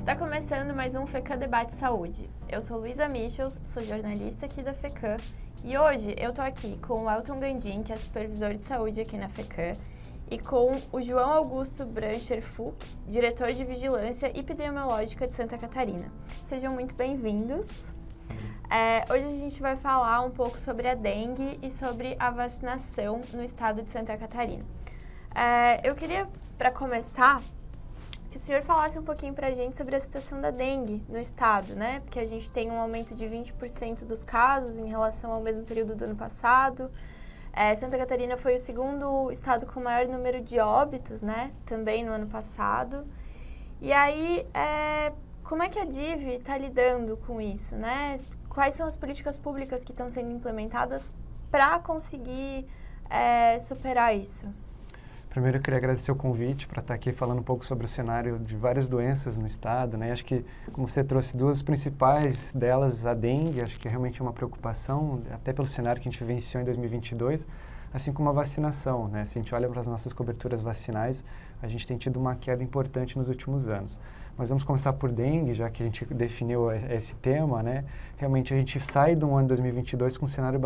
Está começando mais um FECAM Debate Saúde. Eu sou Luísa Michels, sou jornalista aqui da FECAM e hoje eu estou aqui com o Elton Gandim, que é supervisor de saúde aqui na FECAM, e com o João Augusto Brancher Fuch, diretor de Vigilância Epidemiológica de Santa Catarina. Sejam muito bem-vindos. Hoje a gente vai falar um pouco sobre a dengue e sobre a vacinação no estado de Santa Catarina. Eu queria, para começar, que o senhor falasse um pouquinho para a gente sobre a situação da dengue no estado, né? Porque a gente tem um aumento de 20% dos casos em relação ao mesmo período do ano passado. Santa Catarina foi o segundo estado com maior número de óbitos, né? Também no ano passado. E aí, como é que a DIV está lidando com isso, né? Quais são as políticas públicas que estão sendo implementadas para conseguir superar isso? Primeiro, eu queria agradecer o convite para estar aqui falando um pouco sobre o cenário de várias doenças no estado, né? Acho que, como você trouxe duas principais delas, a dengue, acho que realmente é uma preocupação, até pelo cenário que a gente vivenciou em 2022, assim como a vacinação, né? Se a gente olha para as nossas coberturas vacinais, a gente tem tido uma queda importante nos últimos anos. Mas vamos começar por dengue, já que a gente definiu esse tema, né? Realmente a gente sai do ano 2022 com um cenário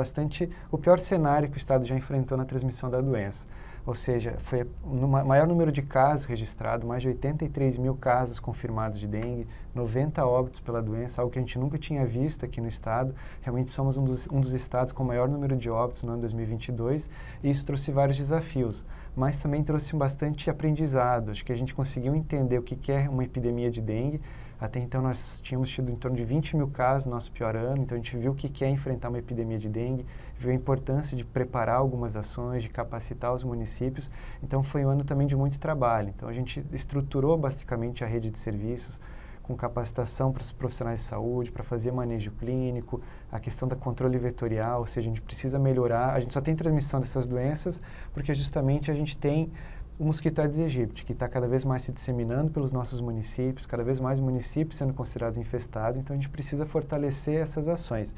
o pior cenário que o estado já enfrentou na transmissão da doença. Ou seja, foi o maior número de casos registrados, mais de 83 mil casos confirmados de dengue, 90 óbitos pela doença, algo que a gente nunca tinha visto aqui no estado. Realmente somos um dos estados com o maior número de óbitos no ano 2022 e isso trouxe vários desafios, mas também trouxe bastante aprendizado. Acho que a gente conseguiu entender o que é uma epidemia de dengue. Até então nós tínhamos tido em torno de 20 mil casos no nosso pior ano, então a gente viu o que é enfrentar uma epidemia de dengue, viu a importância de preparar algumas ações, de capacitar os municípios. Então foi um ano também de muito trabalho. Então a gente estruturou basicamente a rede de serviços com capacitação para os profissionais de saúde, para fazer manejo clínico, a questão da controle vetorial, ou seja, a gente precisa melhorar. A gente só tem transmissão dessas doenças porque justamente a gente tem o mosquito Aedes aegypti, que está cada vez mais se disseminando pelos nossos municípios, cada vez mais municípios sendo considerados infestados, então a gente precisa fortalecer essas ações.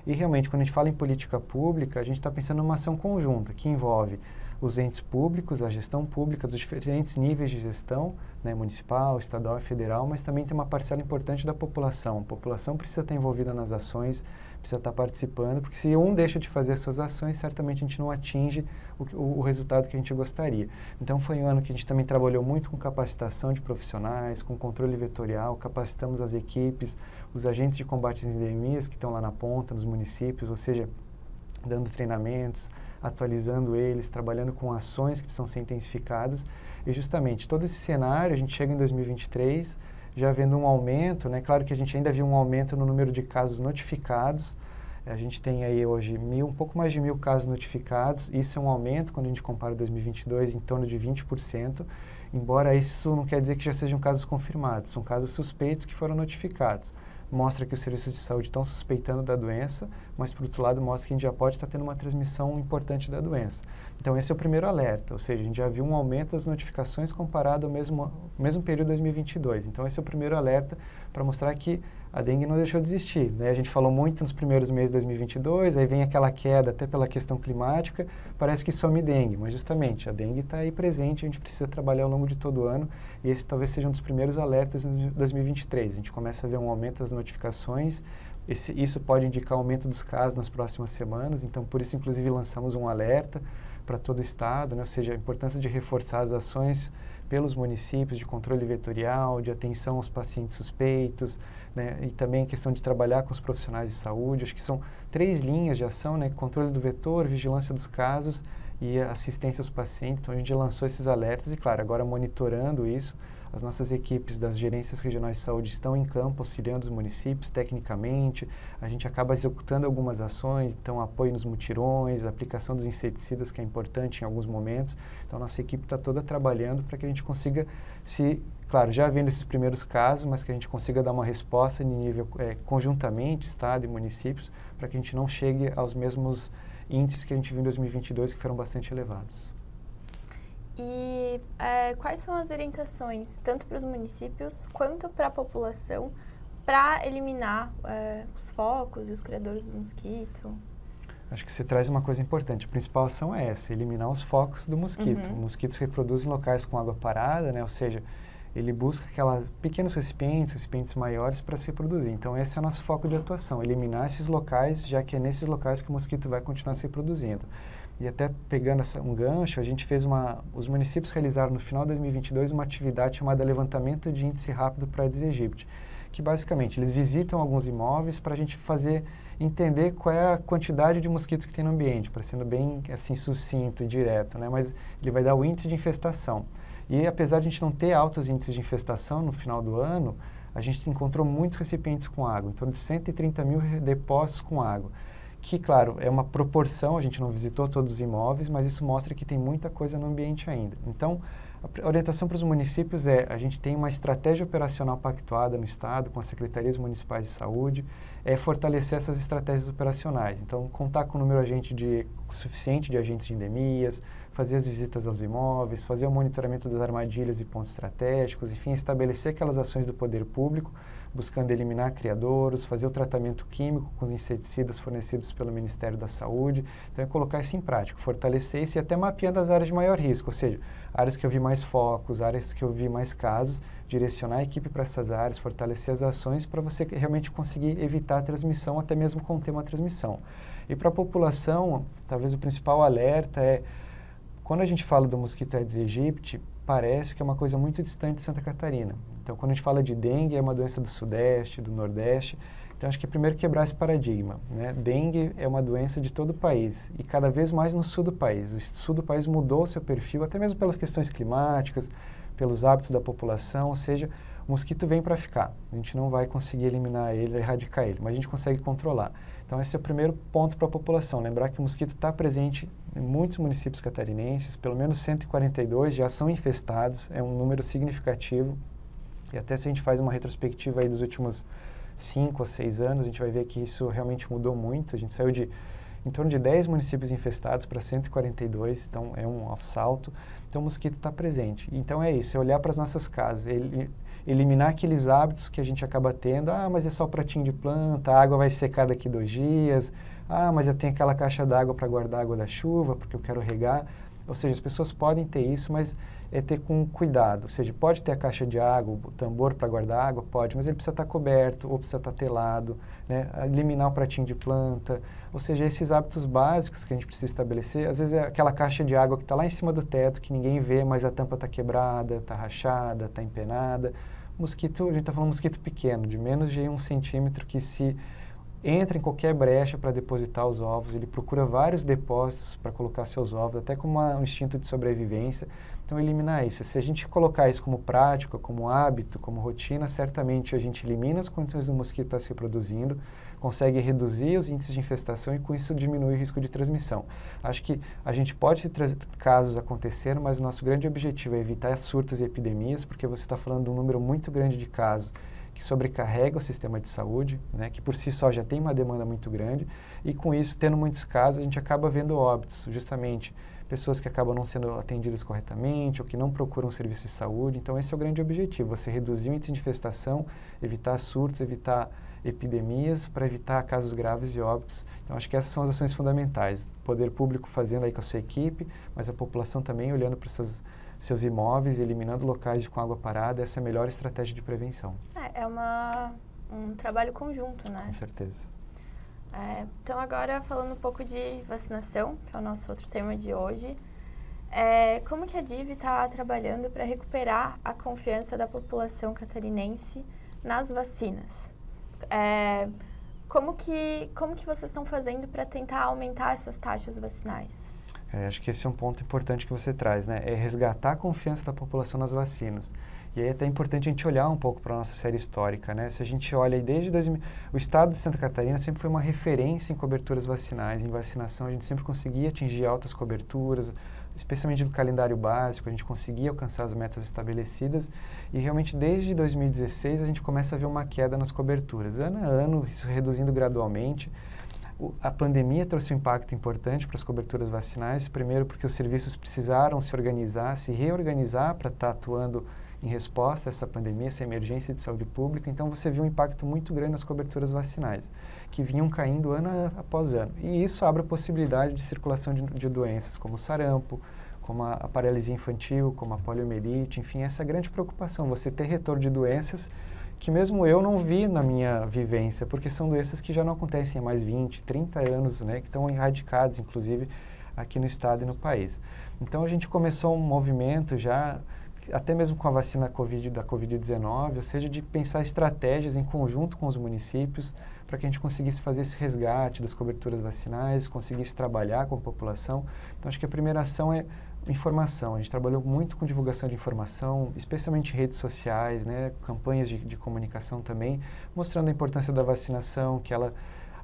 E realmente, quando a gente fala em política pública, a gente está pensando numa ação conjunta, que envolve os entes públicos, a gestão pública, dos diferentes níveis de gestão, né, municipal, estadual e federal, mas também tem uma parcela importante da população. A população precisa estar envolvida nas ações, precisa estar participando, porque se um deixa de fazer as suas ações, certamente a gente não atinge o resultado que a gente gostaria. Então foi um ano que a gente também trabalhou muito com capacitação de profissionais, com controle vetorial, capacitamos as equipes, os agentes de combate às endemias que estão lá na ponta, nos municípios, ou seja, dando treinamentos, atualizando eles, trabalhando com ações que precisam ser intensificadas. E justamente todo esse cenário, a gente chega em 2023, já vendo um aumento, né? Claro que a gente ainda viu um aumento no número de casos notificados. A gente tem aí hoje um pouco mais de 1.000 casos notificados. Isso é um aumento quando a gente compara 2022 em torno de 20%. Embora isso não quer dizer que já sejam casos confirmados, são casos suspeitos que foram notificados. Mostra que os serviços de saúde estão suspeitando da doença, mas, por outro lado, mostra que a gente já pode estar tendo uma transmissão importante da doença. Então, esse é o primeiro alerta, ou seja, a gente já viu um aumento das notificações comparado ao mesmo período de 2022. Então, esse é o primeiro alerta para mostrar que a dengue não deixou de existir, né? A gente falou muito nos primeiros meses de 2022, aí vem aquela queda até pela questão climática, parece que some dengue, mas justamente a dengue está aí presente, a gente precisa trabalhar ao longo de todo o ano e esse talvez seja um dos primeiros alertas em 2023. A gente começa a ver um aumento das notificações, isso pode indicar aumento dos casos nas próximas semanas, então por isso inclusive lançamos um alerta para todo o estado, né? Ou seja, a importância de reforçar as ações pelos municípios de controle vetorial, de atenção aos pacientes suspeitos, né? E também a questão de trabalhar com os profissionais de saúde. Acho que são 3 linhas de ação, né? Controle do vetor, vigilância dos casos e assistência aos pacientes. Então a gente lançou esses alertas e, claro, agora monitorando isso, as nossas equipes das gerências regionais de saúde estão em campo auxiliando os municípios tecnicamente, a gente acaba executando algumas ações, então apoio nos mutirões, aplicação dos inseticidas que é importante em alguns momentos, então a nossa equipe está toda trabalhando para que a gente consiga claro, já vendo esses primeiros casos, mas que a gente consiga dar uma resposta em nível conjuntamente, estado e municípios, para que a gente não chegue aos mesmos índices que a gente viu em 2022, que foram bastante elevados. E quais são as orientações, tanto para os municípios quanto para a população, para eliminar os focos e os criadores do mosquito? Acho que você traz uma coisa importante. A principal ação é essa, eliminar os focos do mosquito. Uhum. Mosquitos reproduzem em locais com água parada, né? Ou seja, ele busca aquelas pequenos recipientes maiores para se reproduzir. Então, esse é o nosso foco de atuação, eliminar esses locais, já que é nesses locais que o mosquito vai continuar se reproduzindo. E até pegando um gancho, a gente fez os municípios realizaram no final de 2022 uma atividade chamada Levantamento de Índice Rápido para Aedes aegypti, que basicamente eles visitam alguns imóveis para a gente entender qual é a quantidade de mosquitos que tem no ambiente, parecendo bem assim sucinto e direto, né? Mas ele vai dar o índice de infestação. E apesar de a gente não ter altos índices de infestação no final do ano, a gente encontrou muitos recipientes com água, em torno de 130 mil depósitos com água. Que, claro, é uma proporção, a gente não visitou todos os imóveis, mas isso mostra que tem muita coisa no ambiente ainda. Então, a orientação para os municípios a gente tem uma estratégia operacional pactuada no Estado, com as secretarias municipais de saúde, fortalecer essas estratégias operacionais. Então, contar com o número suficiente de agentes de endemias, fazer as visitas aos imóveis, fazer o monitoramento das armadilhas e pontos estratégicos, enfim, estabelecer aquelas ações do poder público, buscando eliminar criadouros, fazer o tratamento químico com os inseticidas fornecidos pelo Ministério da Saúde. Então, colocar isso em prática, fortalecer isso e até mapeando as áreas de maior risco, ou seja, áreas que eu vi mais focos, áreas que eu vi mais casos, direcionar a equipe para essas áreas, fortalecer as ações para você realmente conseguir evitar a transmissão, até mesmo conter uma transmissão. E para a população, talvez o principal alerta quando a gente fala do mosquito Aedes aegypti, parece que é uma coisa muito distante de Santa Catarina. Então, quando a gente fala de dengue, é uma doença do Sudeste, do Nordeste. Então, acho que é primeiro quebrar esse paradigma, né? Dengue é uma doença de todo o país e cada vez mais no sul do país. O sul do país mudou seu perfil, até mesmo pelas questões climáticas, pelos hábitos da população, ou seja, o mosquito vem para ficar. A gente não vai conseguir eliminar ele, erradicar ele, mas a gente consegue controlar. Então, esse é o primeiro ponto para a população, lembrar que o mosquito está presente em muitos municípios catarinenses, pelo menos 142 já são infestados, é um número significativo, e até se a gente faz uma retrospectiva aí dos últimos 5 ou 6 anos, a gente vai ver que isso realmente mudou muito, a gente saiu de em torno de 10 municípios infestados para 142, então é um salto, então o mosquito está presente. Então é isso, é olhar para as nossas casas, eliminar aqueles hábitos que a gente acaba tendo, mas é só pratinho de planta, a água vai secar daqui 2 dias, mas eu tenho aquela caixa d'água para guardar a água da chuva, porque eu quero regar. Ou seja, as pessoas podem ter isso, mas é ter com cuidado. Ou seja, pode ter a caixa de água, o tambor para guardar água, pode, mas ele precisa estar coberto ou precisa estar telado, né? Eliminar o pratinho de planta. Ou seja, esses hábitos básicos que a gente precisa estabelecer. Às vezes é aquela caixa de água que está lá em cima do teto, que ninguém vê, mas a tampa está quebrada, está rachada, está empenada. Mosquito, a gente está falando de mosquito pequeno, de menos de 1 centímetro, que se entra em qualquer brecha para depositar os ovos, ele procura vários depósitos para colocar seus ovos, até como um instinto de sobrevivência. Então, eliminar isso. Se a gente colocar isso como prática, como hábito, como rotina, certamente a gente elimina as condições do mosquito estar se reproduzindo, consegue reduzir os índices de infestação e com isso diminui o risco de transmissão. Acho que a gente pode ter casos acontecendo, mas o nosso grande objetivo é evitar surtos e epidemias, porque você está falando de um número muito grande de casos que sobrecarrega o sistema de saúde, né, que por si só já tem uma demanda muito grande, e com isso, tendo muitos casos, a gente acaba vendo óbitos, justamente pessoas que acabam não sendo atendidas corretamente ou que não procuram serviço de saúde. Então, esse é o grande objetivo, você reduzir o índice de infestação, evitar surtos, evitar epidemias, para evitar casos graves e óbitos. Então, acho que essas são as ações fundamentais. O poder público fazendo aí com a sua equipe, mas a população também olhando para os seus imóveis, eliminando locais com água parada, essa é a melhor estratégia de prevenção. É um trabalho conjunto, né? Com certeza. Então, agora falando um pouco de vacinação, que é o nosso outro tema de hoje, como que a DIV está trabalhando para recuperar a confiança da população catarinense nas vacinas? Como que vocês estão fazendo para tentar aumentar essas taxas vacinais? Acho que esse é um ponto importante que você traz, né? É resgatar a confiança da população nas vacinas. E aí é até importante a gente olhar um pouco para a nossa série histórica, né? Se a gente olha aí desde 2000... O estado de Santa Catarina sempre foi uma referência em coberturas vacinais, em vacinação. A gente sempre conseguia atingir altas coberturas, especialmente do calendário básico, a gente conseguia alcançar as metas estabelecidas. E realmente desde 2016 a gente começa a ver uma queda nas coberturas. Ano a ano, isso reduzindo gradualmente. A pandemia trouxe um impacto importante para as coberturas vacinais, primeiro porque os serviços precisaram se organizar, se reorganizar para estar atuando em resposta a essa pandemia, essa emergência de saúde pública. Então, você viu um impacto muito grande nas coberturas vacinais, que vinham caindo ano após ano. E isso abre a possibilidade de circulação de doenças como sarampo, como a paralisia infantil, como a poliomielite, enfim, essa é a grande preocupação, você ter retorno de doenças que mesmo eu não vi na minha vivência, porque são doenças que já não acontecem há mais 20, 30 anos, né, que estão erradicadas, inclusive, aqui no estado e no país. Então, a gente começou um movimento já, até mesmo com a vacina da Covid-19, ou seja, de pensar estratégias em conjunto com os municípios para que a gente conseguisse fazer esse resgate das coberturas vacinais, conseguisse trabalhar com a população. Então, acho que a primeira ação é informação. A gente trabalhou muito com divulgação de informação, especialmente em redes sociais, né, campanhas de comunicação também, mostrando a importância da vacinação, que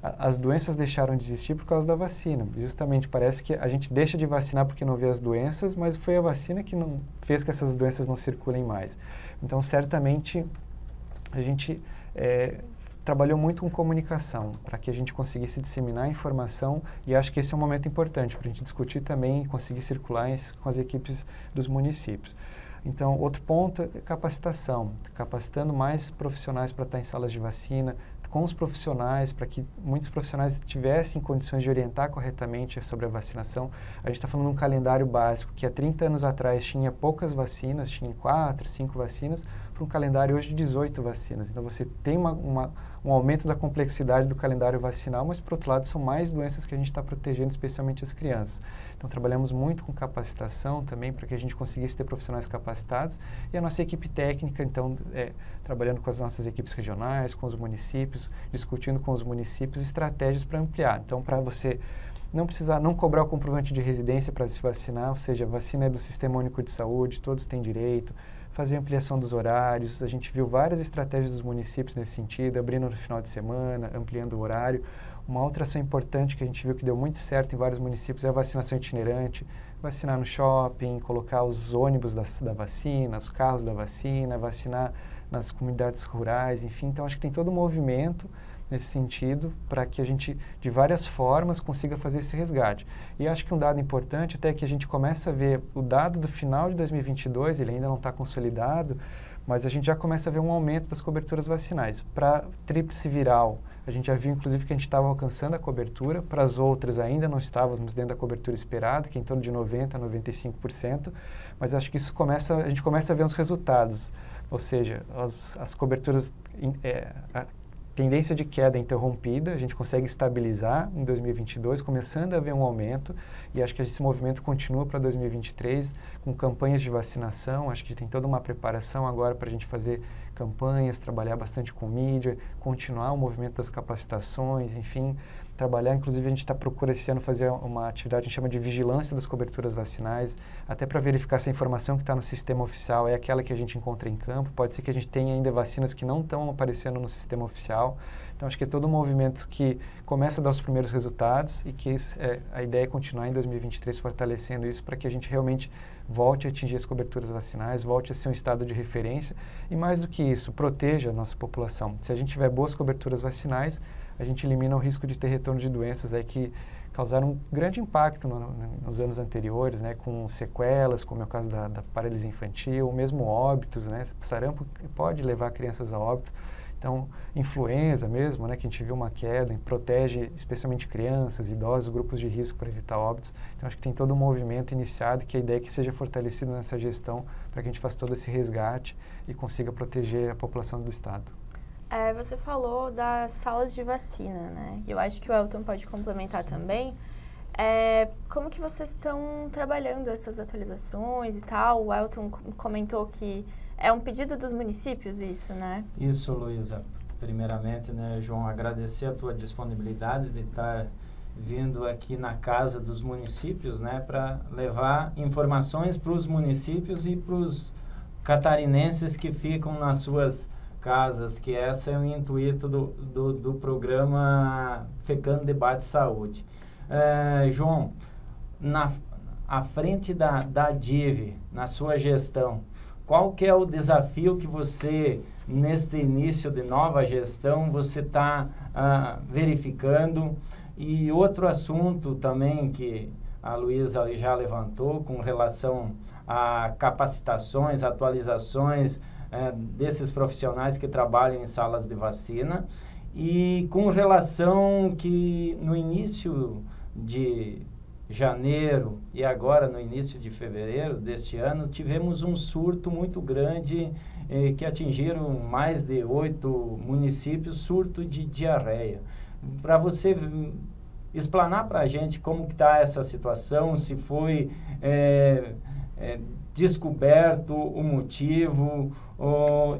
as doenças deixaram de existir por causa da vacina. Justamente parece que a gente deixa de vacinar porque não vê as doenças, mas foi a vacina que não fez que essas doenças não circulem mais. Então, certamente, a gente trabalhou muito com comunicação para que a gente conseguisse disseminar a informação e acho que esse é um momento importante para a gente discutir também e conseguir circular com as equipes dos municípios. Então, outro ponto é capacitação, capacitando mais profissionais para estar em salas de vacina, com os profissionais, para que muitos profissionais tivessem condições de orientar corretamente sobre a vacinação. A gente está falando de um calendário básico que há 30 anos atrás tinha poucas vacinas, tinha 4, 5 vacinas, para um calendário hoje de 18 vacinas. Então, você tem um aumento da complexidade do calendário vacinal, mas, por outro lado, são mais doenças que a gente está protegendo, especialmente as crianças. Então, trabalhamos muito com capacitação também, para que a gente conseguisse ter profissionais capacitados. E a nossa equipe técnica, então, trabalhando com as nossas equipes regionais, com os municípios, discutindo com os municípios estratégias para ampliar. Então, para você não cobrar o comprovante de residência para se vacinar, ou seja, a vacina é do Sistema Único de Saúde, todos têm direito, fazer ampliação dos horários, a gente viu várias estratégias dos municípios nesse sentido, abrindo no final de semana, ampliando o horário. Uma outra ação importante que a gente viu que deu muito certo em vários municípios é a vacinação itinerante, vacinar no shopping, colocar os ônibus da vacina, os carros da vacina, vacinar nas comunidades rurais, enfim. Então, acho que tem todo um movimento nesse sentido, para que a gente, de várias formas, consiga fazer esse resgate. E acho que um dado importante, até que a gente começa a ver o dado do final de 2022, ele ainda não está consolidado, mas a gente já começa a ver um aumento das coberturas vacinais. Para tríplice viral, a gente já viu, inclusive, que a gente estava alcançando a cobertura, para as outras ainda não estávamos dentro da cobertura esperada, que é em torno de 90% a 95%, mas acho que isso a gente começa a ver os resultados, ou seja, as coberturas... tendência de queda interrompida, a gente consegue estabilizar em 2022, começando a haver um aumento, e acho que esse movimento continua para 2023, com campanhas de vacinação, acho que tem toda uma preparação agora para a gente fazer campanhas, trabalhar bastante com mídia, continuar o movimento das capacitações, enfim, trabalhar, inclusive a gente está procurando esse ano fazer uma atividade que a gente chama de vigilância das coberturas vacinais, até para verificar se a informação que está no sistema oficial é aquela que a gente encontra em campo, pode ser que a gente tenha ainda vacinas que não estão aparecendo no sistema oficial, então acho que é todo um movimento que começa a dar os primeiros resultados e que a ideia é continuar em 2023 fortalecendo isso para que a gente realmente volte a atingir as coberturas vacinais, volte a ser um estado de referência e mais do que isso, proteja a nossa população. Se a gente tiver boas coberturas vacinais, a gente elimina o risco de ter retorno de doenças aí que causaram um grande impacto nos anos anteriores, né, com sequelas, como é o caso da paralisia infantil, ou mesmo óbitos, né, sarampo pode levar crianças a óbito. Então, influenza mesmo, né, que a gente viu uma queda, protege especialmente crianças, idosos, grupos de risco para evitar óbitos. Então, acho que tem todo um movimento iniciado que a ideia é que seja fortalecido nessa gestão para que a gente faça todo esse resgate e consiga proteger a população do estado. Você falou das salas de vacina, né? E eu acho que o Elton pode complementar também. Como que vocês estão trabalhando essas atualizações e tal? O Elton comentou que é um pedido dos municípios isso, né? Isso, Luísa. Primeiramente, né, João, agradecer a tua disponibilidade de estar vindo aqui na casa dos municípios, né, para levar informações para os municípios e para os catarinenses que ficam nas suas casas, que esse é o intuito do programa FECAN Debate Saúde. João, à frente da DIV, na sua gestão, qual que é o desafio que você, neste início de nova gestão, você está verificando? E outro assunto também que a Luísa já levantou com relação a capacitações, atualizações desses profissionais que trabalham em salas de vacina e com relação que no início janeiro e agora no início de fevereiro deste ano, tivemos um surto muito grande que atingiram mais de 8 municípios, surto de diarreia. Para você explanar para a gente como está essa situação, se foi descoberto o motivo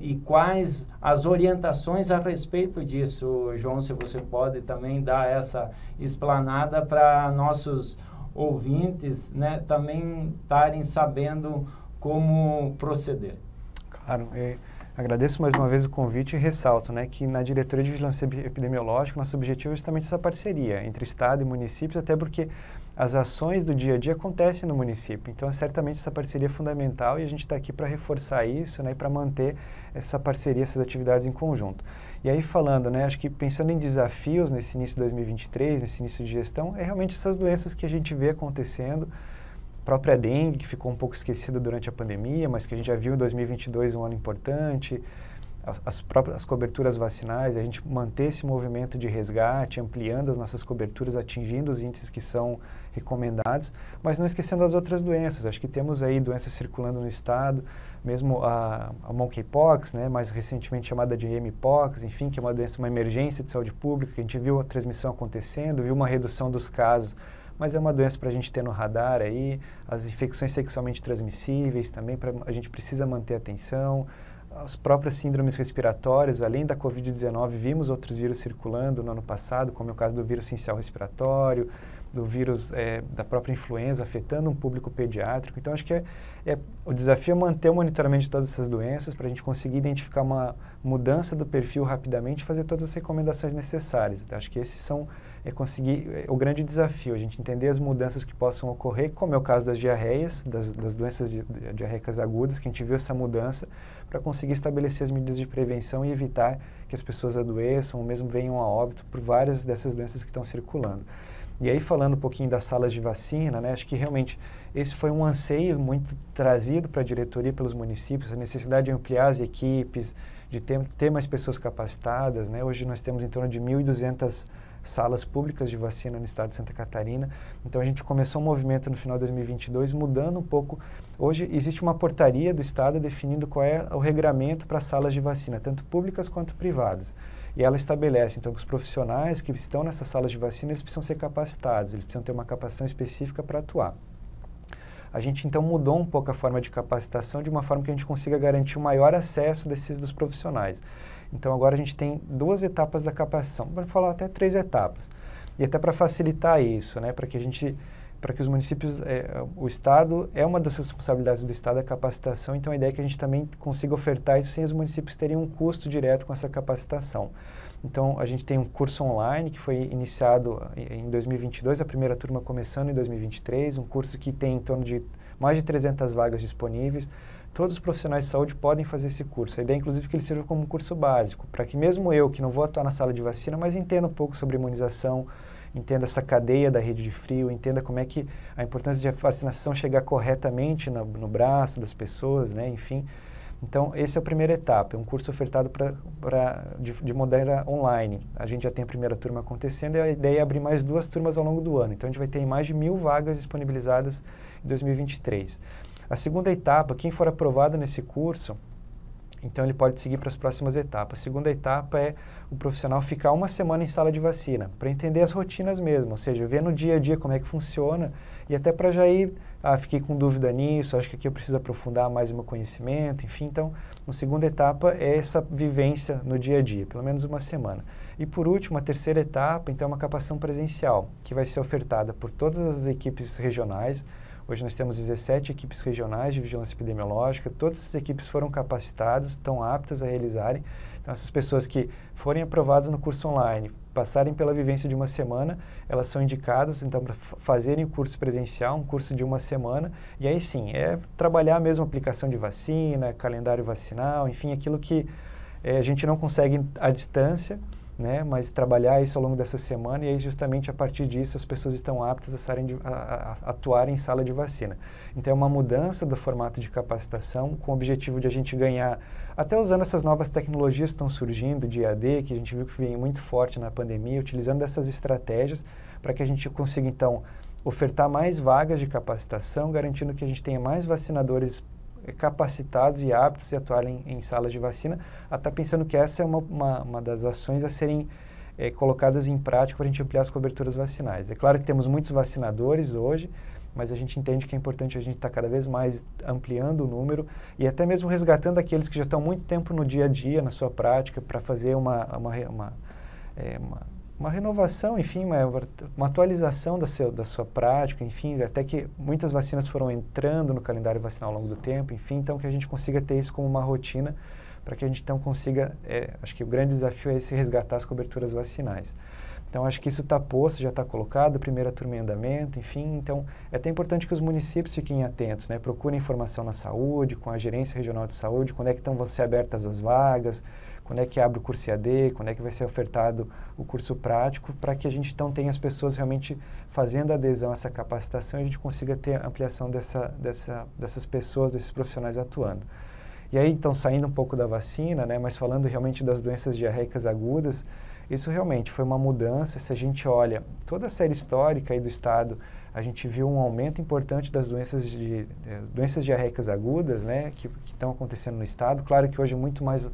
e quais as orientações a respeito disso, João, se você pode também dar essa explanada para nossos ouvintes, né, também estarem sabendo como proceder. Claro, agradeço mais uma vez o convite e ressalto, né, que na Diretoria de Vigilância Epidemiológica nosso objetivo é justamente essa parceria entre Estado e municípios, até porque as ações do dia a dia acontecem no município. Então, certamente essa parceria é fundamental e a gente está aqui para reforçar isso, né, e para manter essa parceria, essas atividades em conjunto. E aí falando, né, acho que pensando em desafios nesse início de 2023, nesse início de gestão, é realmente essas doenças que a gente vê acontecendo. A própria dengue, que ficou um pouco esquecida durante a pandemia, mas que a gente já viu em 2022 um ano importante, as coberturas vacinais, a gente manter esse movimento de resgate, ampliando as nossas coberturas, atingindo os índices que são recomendados, mas não esquecendo as outras doenças. Acho que temos aí doenças circulando no estado, mesmo a monkeypox, né, mais recentemente chamada de mpox, enfim, que é uma doença, uma emergência de saúde pública, que a gente viu a transmissão acontecendo, viu uma redução dos casos, mas é uma doença para a gente ter no radar aí, as infecções sexualmente transmissíveis também, a gente precisa manter atenção, as próprias síndromes respiratórias, além da Covid-19, vimos outros vírus circulando no ano passado, como é o caso do vírus sincial respiratório, do vírus da própria influenza, afetando um público pediátrico. Então, acho que o desafio é manter o monitoramento de todas essas doenças para a gente conseguir identificar uma mudança do perfil rapidamente e fazer todas as recomendações necessárias. Então, acho que esses são o grande desafio, a gente entender as mudanças que possam ocorrer, como é o caso das diarreias, das doenças diarreicas agudas, que a gente viu essa mudança, para conseguir estabelecer as medidas de prevenção e evitar que as pessoas adoeçam ou mesmo venham a óbito por várias dessas doenças que estão circulando. E aí, falando um pouquinho das salas de vacina, né, acho que realmente esse foi um anseio muito trazido para a diretoria pelos municípios, a necessidade de ampliar as equipes, de ter mais pessoas capacitadas, né? Hoje nós temos em torno de 1.200 salas públicas de vacina no estado de Santa Catarina. Então, a gente começou um movimento no final de 2022, mudando um pouco. Hoje, existe uma portaria do estado definindo qual é o regramento para salas de vacina, tanto públicas quanto privadas. E ela estabelece, então, que os profissionais que estão nessas salas de vacina, eles precisam ser capacitados, eles precisam ter uma capacitação específica para atuar. A gente, então, mudou um pouco a forma de capacitação de uma forma que a gente consiga garantir o maior acesso dos profissionais. Então, agora a gente tem 2 etapas da capacitação, vamos falar até 3 etapas. E até para facilitar isso, né, para que os municípios, o Estado, é uma das responsabilidades do Estado a capacitação, então a ideia é que a gente também consiga ofertar isso sem os municípios terem um custo direto com essa capacitação. Então, a gente tem um curso online que foi iniciado em 2022, a primeira turma começando em 2023, um curso que tem em torno de mais de 300 vagas disponíveis. Todos os profissionais de saúde podem fazer esse curso. A ideia, inclusive, é que ele sirva como um curso básico, para que mesmo eu, que não vou atuar na sala de vacina, mas entenda um pouco sobre imunização, entenda essa cadeia da rede de frio, entenda como é que a importância de a vacinação chegar corretamente no braço das pessoas, né, enfim. Então, essa é a primeira etapa, é um curso ofertado de maneira online. A gente já tem a primeira turma acontecendo e a ideia é abrir mais 2 turmas ao longo do ano. Então, a gente vai ter mais de 1.000 vagas disponibilizadas em 2023. A segunda etapa, quem for aprovado nesse curso, então ele pode seguir para as próximas etapas. A segunda etapa é o profissional ficar 1 semana em sala de vacina, para entender as rotinas mesmo, ou seja, ver no dia a dia como é que funciona e até para já ir, fiquei com dúvida nisso, acho que aqui eu preciso aprofundar mais o meu conhecimento, enfim. Então, a segunda etapa é essa vivência no dia a dia, pelo menos 1 semana. E por último, a terceira etapa, então, é uma capacitação presencial, que vai ser ofertada por todas as equipes regionais. Hoje nós temos 17 equipes regionais de vigilância epidemiológica, todas essas equipes foram capacitadas, estão aptas a realizarem. Então, essas pessoas que forem aprovadas no curso online, passarem pela vivência de 1 semana, elas são indicadas, então, para fazerem o curso presencial, um curso de 1 semana, e aí sim, é trabalhar mesmo a aplicação de vacina, calendário vacinal, enfim, aquilo que a gente não consegue à distância, né, mas trabalhar isso ao longo dessa semana e aí justamente a partir disso as pessoas estão aptas a atuar em sala de vacina. Então é uma mudança do formato de capacitação com o objetivo de a gente ganhar, até usando essas novas tecnologias que estão surgindo, de EAD, que a gente viu que vem muito forte na pandemia, utilizando essas estratégias para que a gente consiga então ofertar mais vagas de capacitação, garantindo que a gente tenha mais vacinadores capacitados e aptos a atuarem em salas de vacina. Está pensando que essa é uma das ações a serem colocadas em prática para a gente ampliar as coberturas vacinais. É claro que temos muitos vacinadores hoje, mas a gente entende que é importante a gente estar cada vez mais ampliando o número e até mesmo resgatando aqueles que já estão muito tempo no dia a dia, na sua prática, para fazer uma renovação, enfim, uma atualização da sua prática, enfim, até que muitas vacinas foram entrando no calendário vacinal ao longo do tempo, enfim, então que a gente consiga ter isso como uma rotina para que a gente então consiga, acho que o grande desafio é esse resgatar as coberturas vacinais. Então, acho que isso está posto, já está colocado, a primeira turma em andamento, enfim. Então, é até importante que os municípios fiquem atentos, né? Procurem informação na saúde, com a Gerência Regional de Saúde, quando é que vão ser abertas as vagas, quando é que abre o curso EAD, quando é que vai ser ofertado o curso prático, para que a gente então tenha as pessoas realmente fazendo adesão a essa capacitação e a gente consiga ter ampliação dessas pessoas, desses profissionais atuando. E aí, então, saindo um pouco da vacina, né? Mas falando realmente das doenças diarreicas agudas, isso realmente foi uma mudança. Se a gente olha toda a série histórica aí do Estado, a gente viu um aumento importante das doenças diarreicas agudas, né, que estão acontecendo no Estado. Claro que hoje muito mais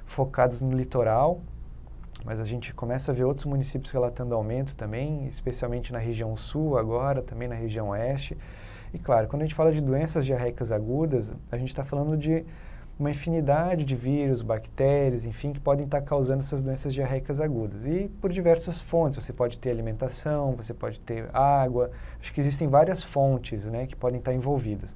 focados no litoral, mas a gente começa a ver outros municípios relatando aumento também, especialmente na região sul agora, também na região oeste. E claro, quando a gente fala de doenças diarreicas agudas, a gente está falando de uma infinidade de vírus, bactérias, enfim, que podem estar causando essas doenças diarreicas agudas. E por diversas fontes, você pode ter alimentação, você pode ter água, acho que existem várias fontes, né, que podem estar envolvidas.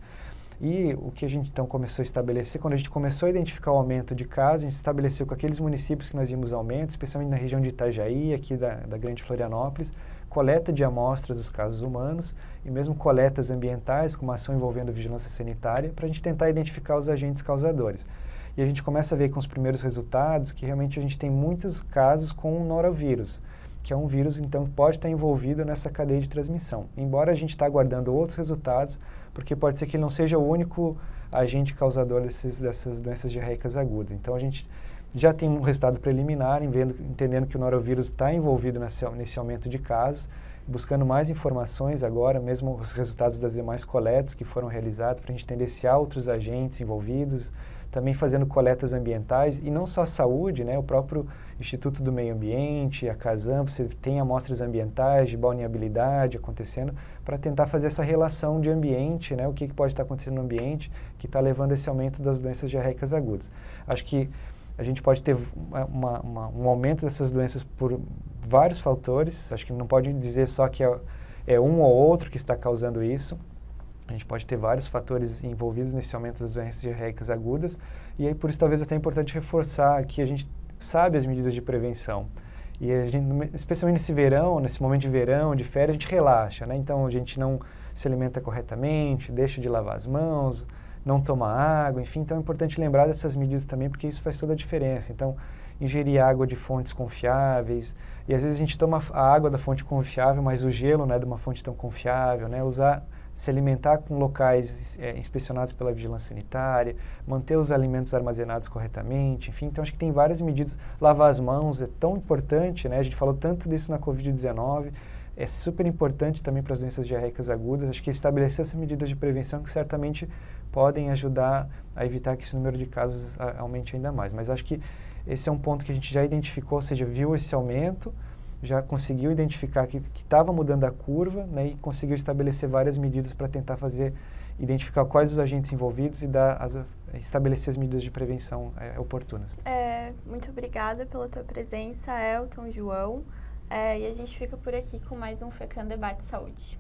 E o que a gente então começou a estabelecer, quando a gente começou a identificar o aumento de casos, a gente estabeleceu com aqueles municípios que nós vimos aumento, especialmente na região de Itajaí, aqui da Grande Florianópolis, coleta de amostras dos casos humanos e mesmo coletas ambientais, com uma ação envolvendo vigilância sanitária, para a gente tentar identificar os agentes causadores. E a gente começa a ver com os primeiros resultados que realmente a gente tem muitos casos com o norovírus, que é um vírus, então, que pode estar envolvido nessa cadeia de transmissão. Embora a gente está aguardando outros resultados, porque pode ser que ele não seja o único agente causador dessas doenças diarreicas agudas. Então, a gente já tem um resultado preliminar, entendendo que o norovírus está envolvido nesse aumento de casos, buscando mais informações agora, mesmo os resultados das demais coletas que foram realizadas, para a gente entender se há outros agentes envolvidos, também fazendo coletas ambientais, e não só a saúde, né, o próprio Instituto do Meio Ambiente, a Casam, você tem amostras ambientais de balneabilidade acontecendo, para tentar fazer essa relação de ambiente, né, o que pode estar acontecendo no ambiente, que está levando a esse aumento das doenças diarreicas agudas. Acho que a gente pode ter um aumento dessas doenças por vários fatores, acho que não pode dizer só que é um ou outro que está causando isso. A gente pode ter vários fatores envolvidos nesse aumento das doenças diarreicas agudas, e aí por isso talvez até é importante reforçar que a gente sabe as medidas de prevenção. E a gente, especialmente nesse verão, nesse momento de verão, de férias, a gente relaxa, né? Então a gente não se alimenta corretamente, deixa de lavar as mãos, não toma água, enfim, então é importante lembrar dessas medidas também, porque isso faz toda a diferença. Então, ingerir água de fontes confiáveis, e às vezes a gente toma a água da fonte confiável, mas o gelo não é de uma fonte tão confiável, né? Se alimentar com locais inspecionados pela vigilância sanitária, manter os alimentos armazenados corretamente, enfim, então acho que tem várias medidas. Lavar as mãos é tão importante, né? A gente falou tanto disso na Covid-19, é super importante também para as doenças diarreicas agudas. Acho que estabelecer essas medidas de prevenção que certamente podem ajudar a evitar que esse número de casos aumente ainda mais. Mas acho que esse é um ponto que a gente já identificou, ou seja, viu esse aumento, já conseguiu identificar que estava mudando a curva, né, e conseguiu estabelecer várias medidas para tentar identificar quais os agentes envolvidos e estabelecer as medidas de prevenção oportunas. Muito obrigada pela tua presença, Elton, João, e a gente fica por aqui com mais um FECAM Debate Saúde.